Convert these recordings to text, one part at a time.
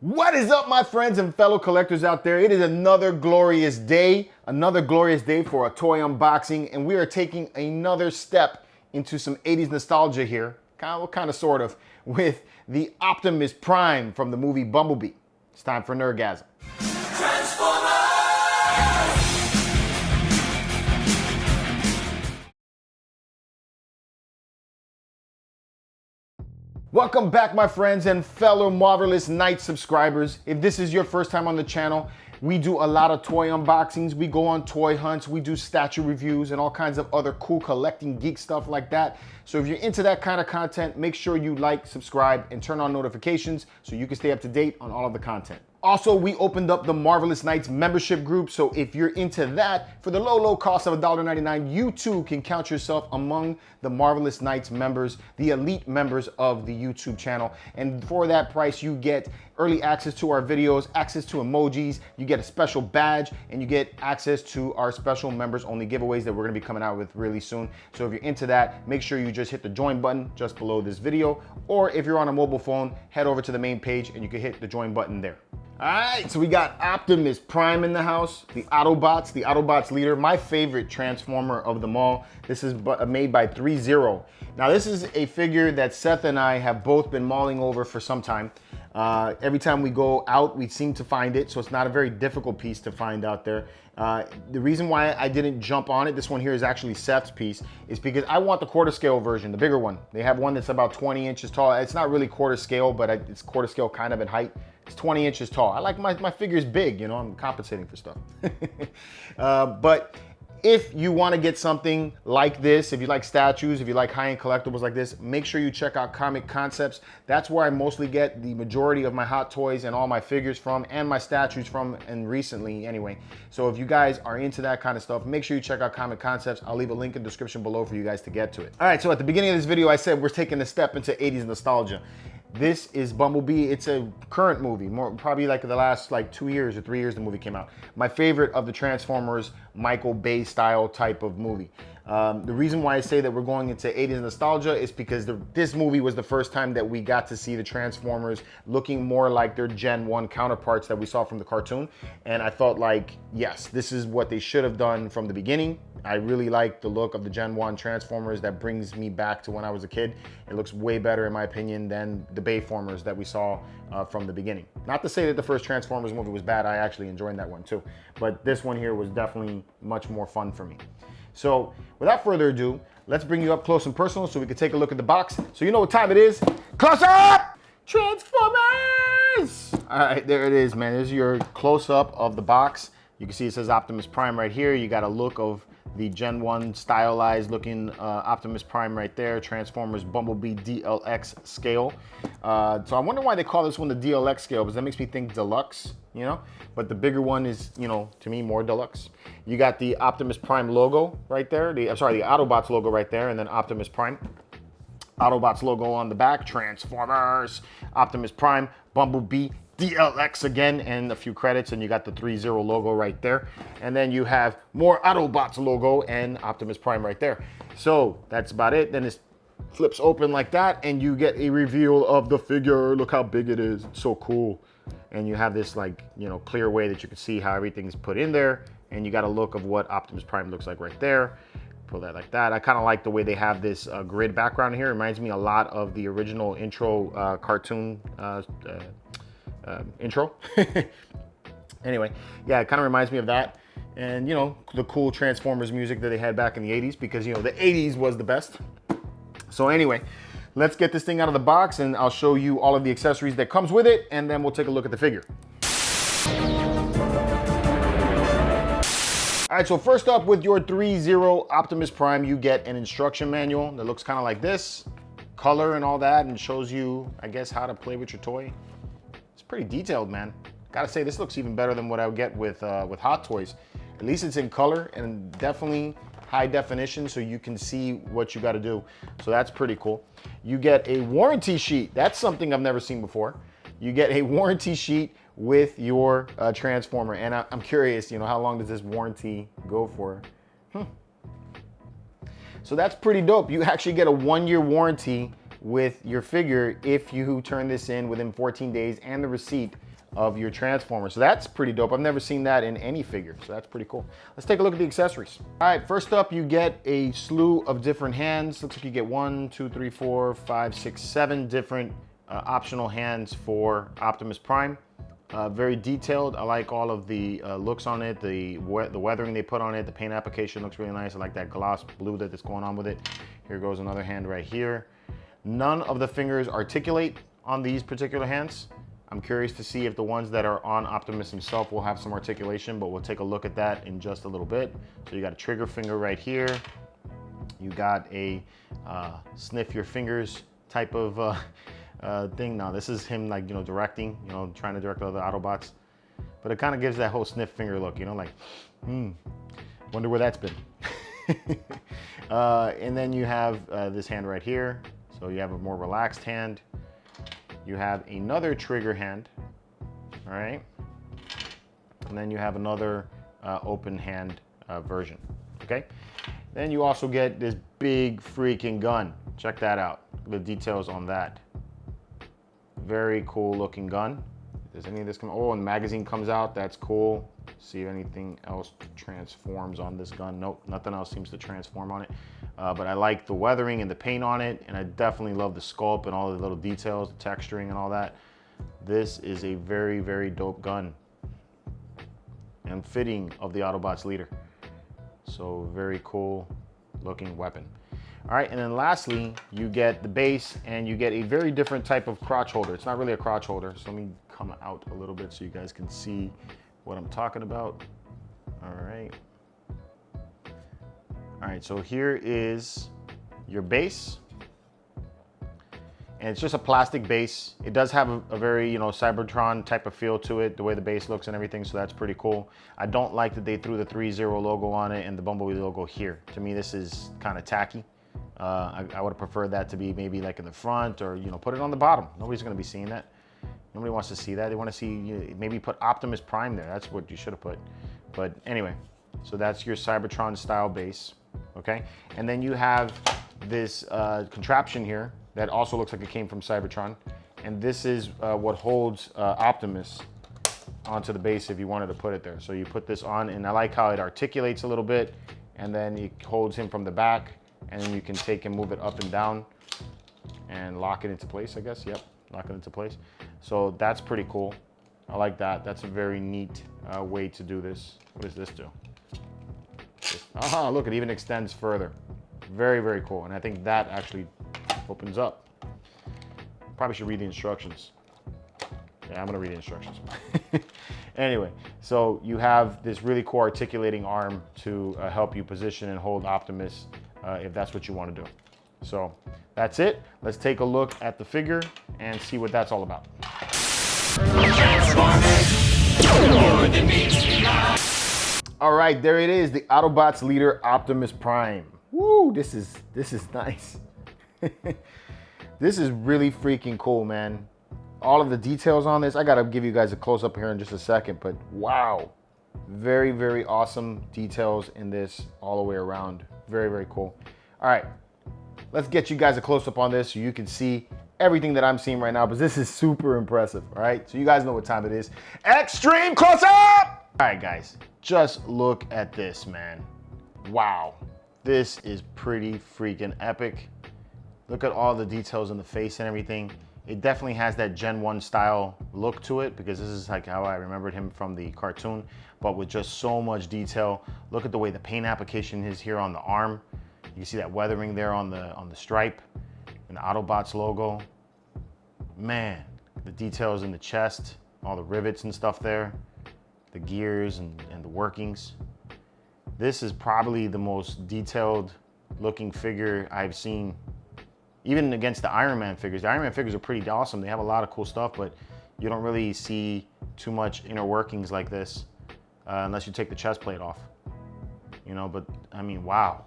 What is up, my friends and fellow collectors out there? It is another glorious day for a toy unboxing, and we are taking another step into some 80s nostalgia here, kind of, sort of, with the Optimus Prime from the movie Bumblebee. It's time for Nerdgasm. Welcome back, my friends and fellow Marvelous Night subscribers. If this is your first time on the channel, we do a lot of toy unboxings. We go on toy hunts, we do statue reviews and all kinds of other cool collecting geek stuff like that. So if you're into that kind of content, make sure you like, subscribe, and turn on notifications so you can stay up to date on all of the content. Also, we opened up the Marvelous Nights membership group, so if you're into that, for the low cost of $1.99, you too can count yourself among the Marvelous Nights members, the elite members of the YouTube channel. And for that price, you get early access to our videos, access to emojis, you get a special badge, and you get access to our special members only giveaways that we're gonna be coming out with really soon. So if you're into that, make sure you just hit the join button just below this video, or if you're on a mobile phone, head over to the main page and you can hit the join button there. All right, so we got Optimus Prime in the house, the Autobots leader, my favorite Transformer of them all. This is made by ThreeZero. Now this is a figure that Seth and I have both been mulling over for some time. Every time we go out, we seem to find it, so it's not a very difficult piece to find out there. The reason why I didn't jump on it, this one here is actually Seth's piece, is because I want the quarter scale version, the bigger one. They have one that's about 20 inches tall. It's not really quarter scale, but it's quarter scale kind of in height. It's 20 inches tall. I like my figures big, you know, I'm compensating for stuff. But if you want to get something like this, if you like statues, if you like high-end collectibles like this, make sure you check out Comic Concepts. That's where I mostly get the majority of my hot toys and all my figures from, and my statues from, and recently anyway. So if you guys are into that kind of stuff, make sure you check out Comic Concepts. I'll leave a link in the description below for you guys to get to it. All right, so at the beginning of this video, I said we're taking a step into 80s nostalgia. This is Bumblebee. It's a current movie, probably like the last 2 years or 3 years the movie came out. My favorite of the Transformers, Michael Bay style type of movie. The reason why I say that we're going into 80s nostalgia is because this movie was the first time that we got to see the Transformers looking more like their Gen 1 counterparts that we saw from the cartoon. And I felt like, yes, this is what they should have done from the beginning. I really like the look of the Gen 1 Transformers. That brings me back to when I was a kid. It looks way better, in my opinion, than the Bayformers that we saw from the beginning. Not to say that the first Transformers movie was bad. I actually enjoyed that one too. But this one here was definitely much more fun for me. So without further ado, let's bring you up close and personal so we can take a look at the box. So you know what time it is. Close up! Transformers! All right, there it is, man. There's your close-up of the box. You can see it says Optimus Prime right here. You got a look of the Gen 1 stylized looking Optimus Prime right there. Transformers Bumblebee DLX scale. So I wonder why they call this one the DLX scale, because that makes me think deluxe, you know? But the bigger one is, you know, to me, more deluxe. You got the Optimus Prime logo right there. The Autobots logo right there, and then Optimus Prime. Autobots logo on the back, Transformers, Optimus Prime, Bumblebee, DLX again, and a few credits, and you got the ThreeZero logo right there. And then you have more Autobots logo and Optimus Prime right there. So that's about it. Then it flips open like that, and you get a reveal of the figure. Look how big it is. It's so cool. And you have this clear way that you can see how everything's put in there. And you got a look of what Optimus Prime looks like right there. Pull that like that. I kind of like the way they have this grid background here. It reminds me a lot of the original intro cartoon intro. Anyway, yeah, it kind of reminds me of that. And, you know, the cool Transformers music that they had back in the 80s, because, you know, the 80s was the best. So anyway, let's get this thing out of the box and I'll show you all of the accessories that comes with it, and then we'll take a look at the figure. All right, so first up, with your ThreeZero Optimus Prime, you get an instruction manual that looks kind of like this, color and all that, and shows you, I guess, how to play with your toy. It's pretty detailed, man. Gotta say, this looks even better than what I would get with Hot Toys. At least it's in color and definitely high definition, so you can see what you gotta do. So that's pretty cool. You get a warranty sheet. That's something I've never seen before. You get a warranty sheet with your Transformer. And I'm curious, you know, how long does this warranty go for? So that's pretty dope. You actually get a 1-year warranty with your figure if you turn this in within 14 days, and the receipt of your Transformer. So that's pretty dope. I've never seen that in any figure, so that's pretty cool. Let's take a look at the accessories. All right, first up, you get a slew of different hands. Looks like you get 1, 2, 3, 4, 5, 6, 7 different optional hands for Optimus Prime. Very detailed. I like all of the looks on it, the weathering they put on it, the paint application looks really nice. I like that gloss blue that's going on with it. Here goes another hand right here. None of the fingers articulate on these particular hands. I'm curious to see if the ones that are on Optimus himself will have some articulation, but we'll take a look at that in just a little bit. So you got a trigger finger right here. You got a sniff your fingers type of thing. Now this is him, like, you know, directing, you know, trying to direct other Autobots, but it kind of gives that whole sniff finger look, you know, like, wonder where that's been. And then you have this hand right here. So you have a more relaxed hand. You have another trigger hand, all right? And then you have another open hand version, okay? Then you also get this big freaking gun. Check that out, the details on that. Very cool looking gun. Does any of this come? Oh, and the magazine comes out, that's cool. See if anything else transforms on this gun. Nope, nothing else seems to transform on it. But I like the weathering and the paint on it, and I definitely love the sculpt and all the little details, the texturing and all that. This is a very, very dope gun and fitting of the Autobots leader. So very cool looking weapon. All right, and then lastly, you get the base and you get a very different type of crotch holder. It's not really a crotch holder, so let me come out a little bit so you guys can see what I'm talking about. All right. All right, so here is your base. And it's just a plastic base. It does have a very, you know, Cybertron type of feel to it, the way the base looks and everything, so that's pretty cool. I don't like that they threw the ThreeZero logo on it and the Bumblebee logo here. To me, this is kind of tacky. I would have preferred that to be maybe like in the front, or, you know, put it on the bottom. Nobody's gonna be seeing that. Nobody wants to see that. They want to see, maybe put Optimus Prime there. That's what you should have put. But anyway, so that's your Cybertron style base, okay? And then you have this contraption here that also looks like it came from Cybertron. And this is what holds Optimus onto the base if you wanted to put it there. So you put this on, and I like how it articulates a little bit, and then it holds him from the back, and then you can take and move it up and down and lock it into place, I guess. Yep, lock it into place. So that's pretty cool. I like that. That's a very neat way to do this. What does this do? Aha, look, it even extends further. Very, very cool. And I think that actually opens up. Probably should read the instructions. Yeah, I'm gonna read the instructions. Anyway, so you have this really cool articulating arm to help you position and hold Optimus if that's what you want to do. So that's it. Let's take a look at the figure and see what that's all about. All right, there it is, the Autobots leader, Optimus Prime. Woo, this is nice. This is really freaking cool, man. All of the details on this, I gotta give you guys a close up here in just a second, but wow. Very, very awesome details in this all the way around. Very, very cool. All right, let's get you guys a close up on this so you can see everything that I'm seeing right now, but this is super impressive, all right? So you guys know what time it is. Extreme close up! All right, guys, just look at this, man. Wow, this is pretty freaking epic. Look at all the details in the face and everything. It definitely has that Gen 1 style look to it, because this is like how I remembered him from the cartoon, but with just so much detail. Look at the way the paint application is here on the arm. You can see that weathering there on the stripe and the Autobots logo. Man, the details in the chest, all the rivets and stuff there, the gears and the workings. This is probably the most detailed looking figure I've seen, even against the Iron Man figures. The Iron Man figures are pretty awesome. They have a lot of cool stuff, but you don't really see too much inner workings like this unless you take the chest plate off. You know, but I mean, wow.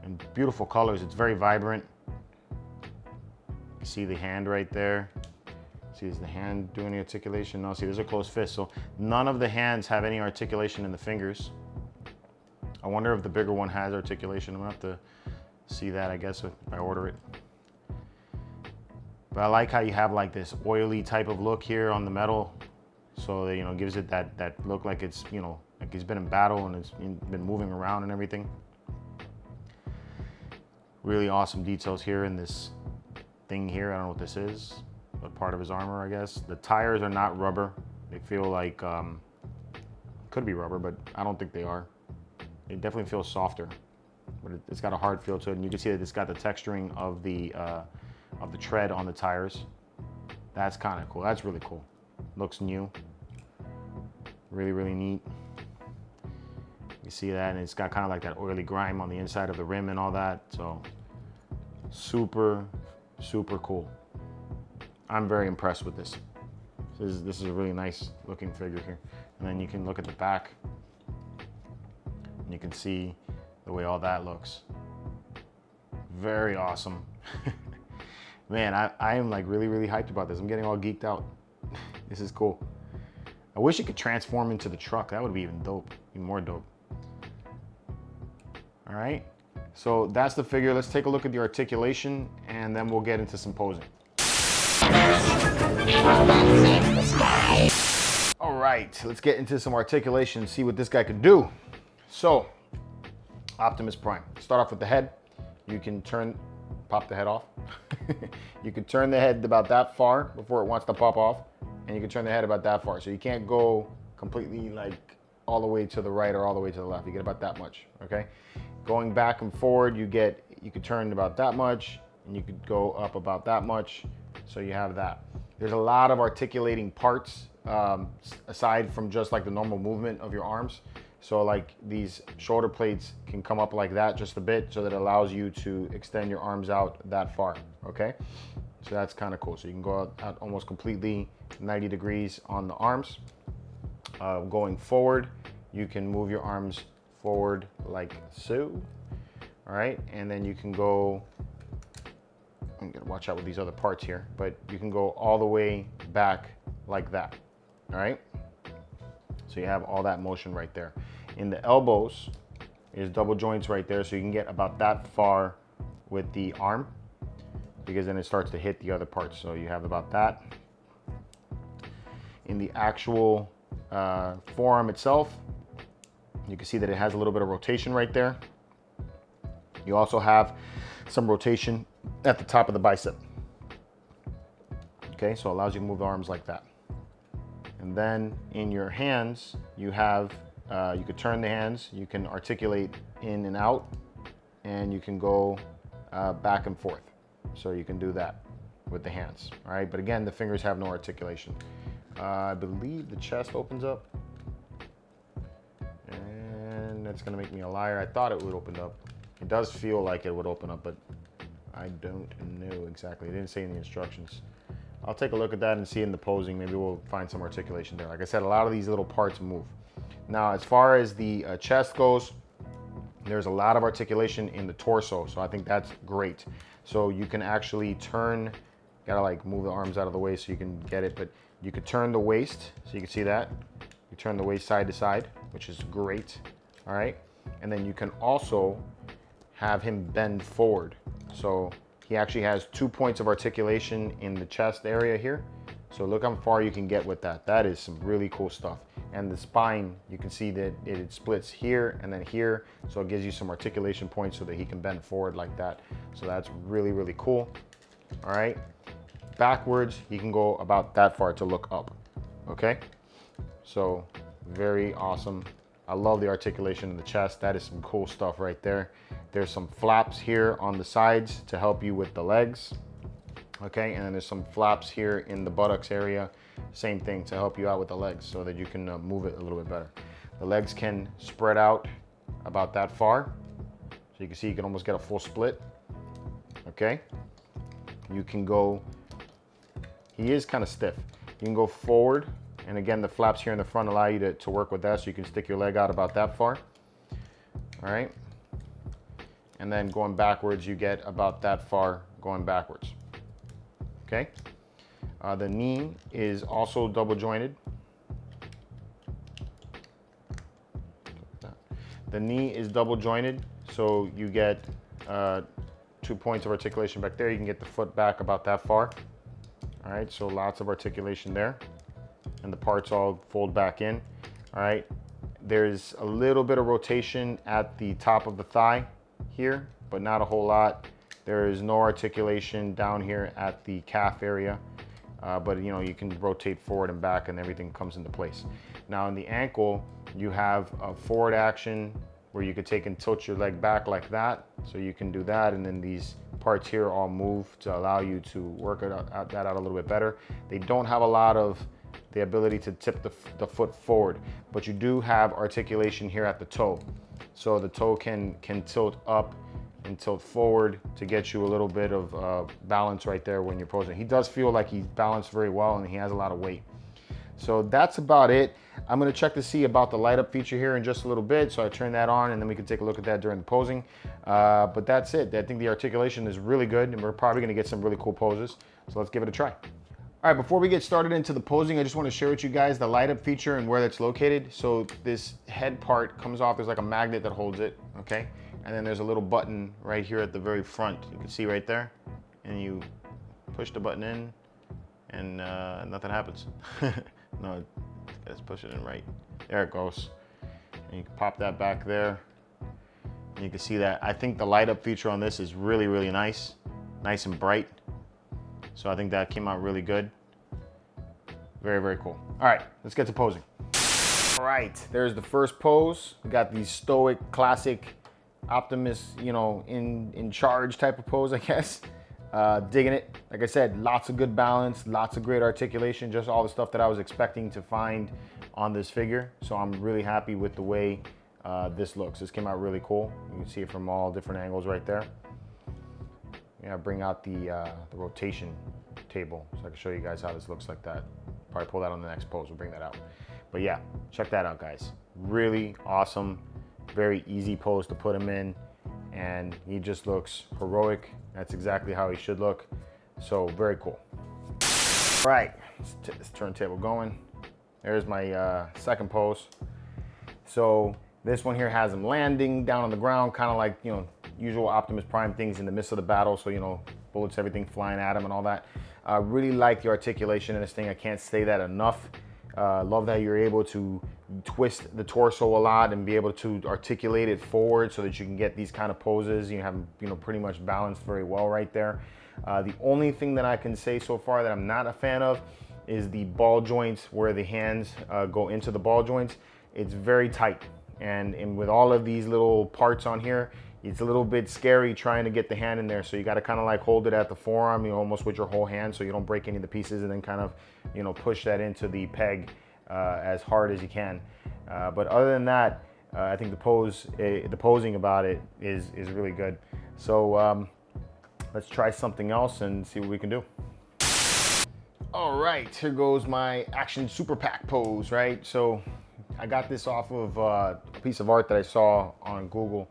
And beautiful colors. It's very vibrant. You see the hand right there. See, is the hand doing any articulation? No, see, those are closed fists. So none of the hands have any articulation in the fingers. I wonder if the bigger one has articulation. I'm gonna have to see that, I guess, if I order it. But I like how you have like this oily type of look here on the metal. So that, you know, gives it that look like it's, you know, like it's been in battle and it's been moving around and everything. Really awesome details here in this thing here. I don't know what this is, but part of his armor, I guess. The tires are not rubber. They feel like, could be rubber, but I don't think they are. They definitely feel softer, but it's got a hard feel to it. And you can see that it's got the texturing of the tread on the tires. That's kind of cool. That's really cool. Looks new. Really, really neat. You see that, and it's got kind of like that oily grime on the inside of the rim and all that. So super, super cool. I'm very impressed with this. This is a really nice looking figure here. And then you can look at the back and you can see the way all that looks. Very awesome. Man, I am like really, really hyped about this. I'm getting all geeked out. This is cool. I wish it could transform into the truck. That would be even dope, even more dope. All right, so that's the figure. Let's take a look at the articulation and then we'll get into some posing. All right, let's get into some articulation and see what this guy can do. So, Optimus Prime. Start off with the head. You can pop the head off. You can turn the head about that far before it wants to pop off. And you can turn the head about that far. So you can't go completely like all the way to the right or all the way to the left. You get about that much, okay? Going back and forward, you could turn about that much, and you could go up about that much. So you have that. There's a lot of articulating parts aside from just like the normal movement of your arms. So like these shoulder plates can come up like that just a bit, so that it allows you to extend your arms out that far, okay? So that's kind of cool. So you can go out almost completely 90 degrees on the arms. Going forward, you can move your arms forward like so. All right, and then you can go, I'm gonna watch out with these other parts here, but you can go all the way back like that. All right, so you have all that motion right there. In the elbows is double joints right there, so you can get about that far with the arm, because then it starts to hit the other parts. So you have about that. In the actual forearm itself, you can see that it has a little bit of rotation right there. You also have some rotation at the top of the bicep. Okay, so it allows you to move the arms like that. And then in your hands, you have, you could turn the hands, you can articulate in and out, and you can go back and forth. So you can do that with the hands, all right? But again, the fingers have no articulation. I believe the chest opens up. And that's gonna make me a liar. I thought it would open up. It does feel like it would open up, but I don't know exactly. It didn't say in the instructions. I'll take a look at that and see in the posing. Maybe we'll find some articulation there. Like I said, a lot of these little parts move. Now, as far as the chest goes, there's a lot of articulation in the torso, so I think that's great. So you can actually turn, gotta like move the arms out of the way so you can get it, but you could turn the waist, so you can see that. You turn the waist side to side, which is great, all right? And then you can also have him bend forward. So he actually has 2 points of articulation in the chest area here. So look how far you can get with that. That is some really cool stuff. And the spine, you can see that it splits here and then here. So it gives you some articulation points so that he can bend forward like that. So that's really, really cool. All right. Backwards, he can go about that far to look up. Okay. So very awesome. I love the articulation in the chest. That is some cool stuff right there. There's some flaps here on the sides to help you with the legs. Okay, and then there's some flaps here in the buttocks area. Same thing to help you out with the legs so that you can move it a little bit better. The legs can spread out about that far. So you can see you can almost get a full split. Okay, you can go, he is kind of stiff. You can go forward. And again, the flaps here in the front allow you to work with that, so you can stick your leg out about that far. All right. And then going backwards, you get about that far going backwards. Okay. The knee is also double jointed. The knee is double jointed, so you get 2 points of articulation back there. You can get the foot back about that far. All right, so lots of articulation there. And the parts all fold back in. All right, there's a little bit of rotation at the top of the thigh here, but not a whole lot. There is no articulation down here at the calf area, but you know, you can rotate forward and back and everything comes into place. Now in the ankle, you have a forward action where you could take and tilt your leg back like that. So you can do that, and then these parts here all move to allow you to work that out a little bit better. They don't have a lot of the ability to tip the foot forward, but you do have articulation here at the toe. So the toe can tilt up and tilt forward to get you a little bit of balance right there when you're posing. He does feel like he's balanced very well and he has a lot of weight. So that's about it. I'm gonna check to see about the light up feature here in just a little bit. So I turn that on and then we can take a look at that during the posing. But that's it. I think the articulation is really good and we're probably gonna get some really cool poses. So let's give it a try. All right, before we get started into the posing, I just want to share with you guys the light up feature and where that's located. So this head part comes off, there's like a magnet that holds it, okay? And then there's a little button right here at the very front. You can see right there. And you push the button in and nothing happens. No, let's push it in right. There it goes. And you can pop that back there. And you can see that. I think the light up feature on this is really, really nice. Nice and bright. So I think that came out really good. Very, very cool. All right, let's get to posing. All right, there's the first pose. We got the stoic, classic Optimus, you know, in charge type of pose, I guess. Digging it. Like I said, lots of good balance, lots of great articulation, just all the stuff that I was expecting to find on this figure. So I'm really happy with the way this looks. This came out really cool. You can see it from all different angles right there. Yeah, bring out the rotation table so I can show you guys how this looks like that. Probably pull that on the next pose, we'll bring that out. But yeah, check that out, guys. Really awesome, very easy pose to put him in, and he just looks heroic. That's exactly how he should look. So very cool. All right, let's get this turntable going. There's my second pose. So this one here has him landing down on the ground, kind of like, you know, usual Optimus Prime things in the midst of the battle. So, you know, bullets, everything flying at him and all that. Really like the articulation in this thing. I can't say that enough. Love that you're able to twist the torso a lot and be able to articulate it forward so that you can get these kind of poses. You have, you know, pretty much balanced very well right there. The only thing that I can say so far that I'm not a fan of is the ball joints where the hands go into the ball joints. It's very tight. And with all of these little parts on here, it's a little bit scary trying to get the hand in there. So you got to kind of like hold it at the forearm, you know, almost with your whole hand so you don't break any of the pieces, and then kind of, you know, push that into the peg as hard as you can. But other than that, I think the posing about it is really good. So let's try something else and see what we can do. All right, here goes my action super pack pose, right? So I got this off of a piece of art that I saw on Google.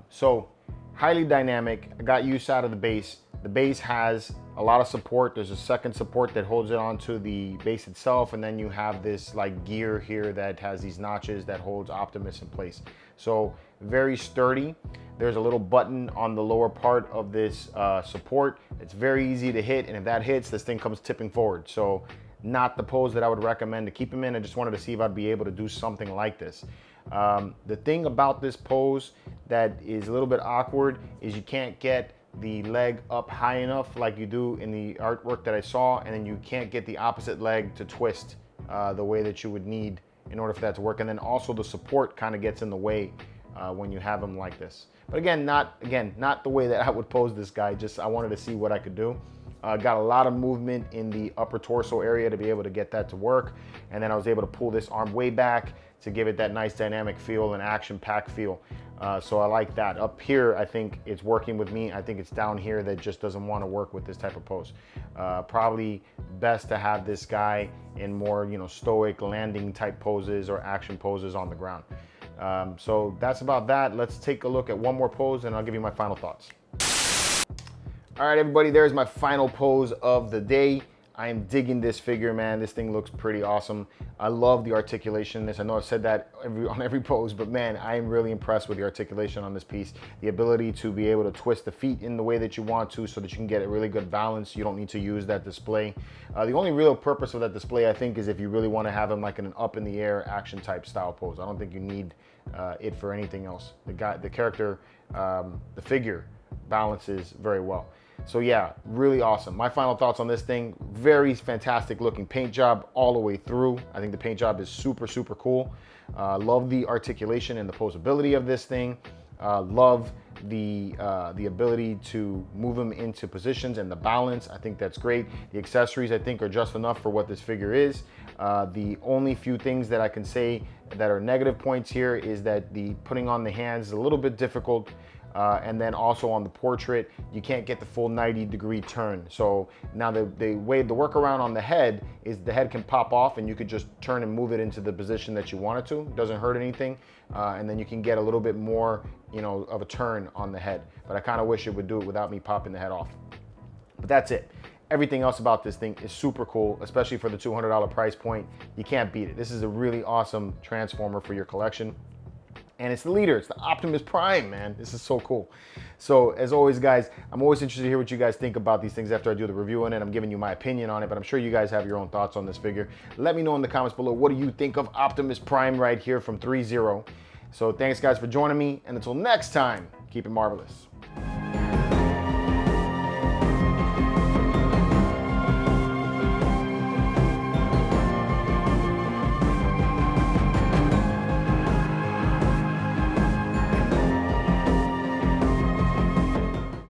So highly dynamic. I got use out of the base. The base has a lot of support. There's a second support that holds it onto the base itself, and then you have this like gear here that has these notches that holds Optimus in place. So very sturdy. There's a little button on the lower part of this support. It's very easy to hit, and if that hits, this thing comes tipping forward. So not the pose that I would recommend to keep him in. I just wanted to see if I'd be able to do something like this. The thing about this pose that is a little bit awkward is you can't get the leg up high enough like you do in the artwork that I saw, and then you can't get the opposite leg to twist the way that you would need in order for that to work. And then also the support kind of gets in the way when you have him like this. But again, not the way that I would pose this guy, just I wanted to see what I could do. Got a lot of movement in the upper torso area to be able to get that to work. And then I was able to pull this arm way back to give it that nice dynamic feel and action-packed feel. So I like that. Up here, I think it's working with me. I think it's down here that just doesn't want to work with this type of pose. Probably best to have this guy in more, you know, stoic landing type poses or action poses on the ground. So that's about that. Let's take a look at one more pose and I'll give you my final thoughts. All right, everybody, there's my final pose of the day. I am digging this figure, man. This thing looks pretty awesome. I love the articulation in this. I know I've said that on every pose, but man, I am really impressed with the articulation on this piece. The ability to be able to twist the feet in the way that you want to so that you can get a really good balance. You don't need to use that display. The only real purpose of that display, I think, is if you really want to have him like in an up in the air action type style pose. I don't think you need it for anything else. The character, the figure balances very well. So yeah, really awesome. My final thoughts on this thing: very fantastic looking paint job all the way through. I think the paint job is super, super cool. Love the articulation and the posability of this thing. Love the ability to move them into positions and the balance. I think that's great. The accessories, I think, are just enough for what this figure is. The only few things that I can say that are negative points here is that the putting on the hands is a little bit difficult. And then also on the portrait, you can't get the full 90-degree turn. So now the workaround on the head is the head can pop off and you could just turn and move it into the position that you want it to. It doesn't hurt anything. And then you can get a little bit more, of a turn on the head. But I kind of wish it would do it without me popping the head off. But that's it. Everything else about this thing is super cool, especially for the $200 price point. You can't beat it. This is a really awesome Transformer for your collection. And it's the leader, it's the Optimus Prime, man. This is so cool. So as always, guys, I'm always interested to hear what you guys think about these things after I do the review on it. I'm giving you my opinion on it, but I'm sure you guys have your own thoughts on this figure. Let me know in the comments below, what do you think of Optimus Prime right here from ThreeZero? So thanks, guys, for joining me. And until next time, keep it marvelous.